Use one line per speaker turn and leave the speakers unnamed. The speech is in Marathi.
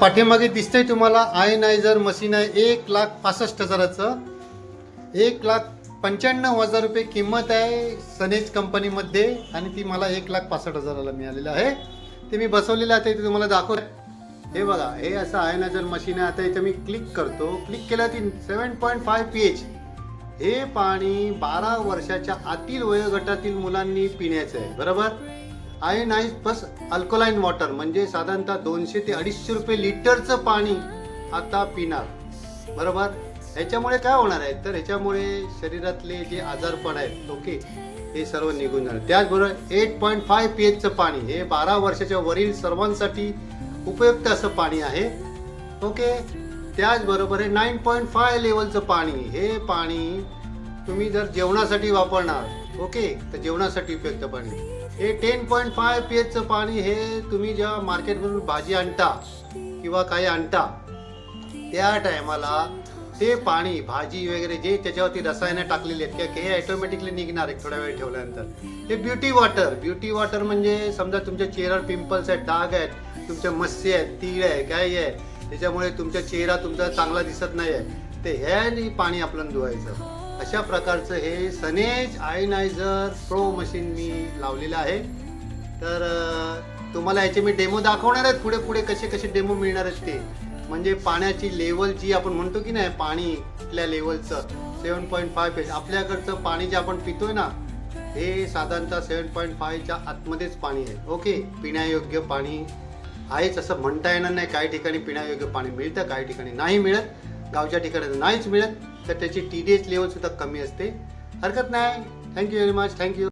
पाठीमागे दिसतंय तुम्हाला आयनायझर मशीन आहे 1,65,000चं. 1,95,000 रुपये किंमत आहे सनेज कंपनीमध्ये आणि ती मला 1,65,000ला मिळालेलं आहे. ते मी बसवलेलं आहे ते तुम्हाला दाखवतो. हे बघा, हे असं आयनायझर मशीन आहे. आता इथं मी क्लिक करतो. क्लिक केलं ती 7.5 pH. हे पाणी 12 वर्षाच्या आतील वयोगटातील मुलांनी पिण्याचं आहे, बरोबर. आयनाइज प्लस अल्कलाइन वॉटर म्हणजे साधारणतः 200 ते 250 रुपये लिटरचं पाणी आता पिणार, बरोबर. ह्याच्यामुळे काय होणार आहे तर ह्याच्यामुळे शरीरातले जे आजारपण आहेत ओके हे सर्व निघून जाणार. त्याचबरोबर 8.5 pHचं पाणी हे 12 वर्षाच्या वरील सर्वांसाठी उपयुक्त असं पाणी आहे ओके. त्याचबरोबर हे 9.5 लेवलचं पाणी, हे पाणी तुम्ही जर जेवणासाठी वापरणार ओके तर जेवणासाठी उपयुक्त पाणी. हे 10.5 pHचं पाणी हे तुम्ही जेव्हा मार्केटमधून भाजी आणता किंवा काही आणता त्या टायमाला ते पाणी भाजी वगैरे जे त्याच्यावरती रसायनं टाकलेली आहेत किंवा हे ऑटोमॅटिकली निघणार आहे थोड्या वेळ ठेवल्यानंतर. हे ब्युटी वॉटर म्हणजे समजा तुमच्या चेहऱ्यावर पिंपल्स आहेत, डाग आहेत, तुमच्या मस्से आहेत, तीळ आहे, काय आहे, त्याच्यामुळे तुमचा चेहरा तुमचा चांगला दिसत नाही आहे ते ह्याने पाणी आपल्याला धुवायचं. अशा प्रकारचं हे सनेज आयनायझर प्रो मशीन मी लावलेलं आहे. तर तुम्हाला याचे मी डेमो दाखवणार आहेत पुढे पुढे कसे कसे डेमो मिळणार आहेत ते. म्हणजे पाण्याची लेवल जी आपण म्हणतो की नाही पाणी कुठल्या लेवलचं 7.5 pH. आपल्याकडचं पाणी जे आपण पितोय ना हे साधारणतः 7.5च्या आतमध्येच पाणी आहे ओके. पिण्यायोग्य पाणी आहेच असं म्हणता येणार नाही. काही ठिकाणी पिण्यायोग्य पाणी मिळतं, काही ठिकाणी नाही मिळत, गावच्या ठिकाणी नाहीच मिळत. तर त्याची TDS लेवल सुद्धा कमी असते. हरकत नाही. Thank you very much. थँक्यू.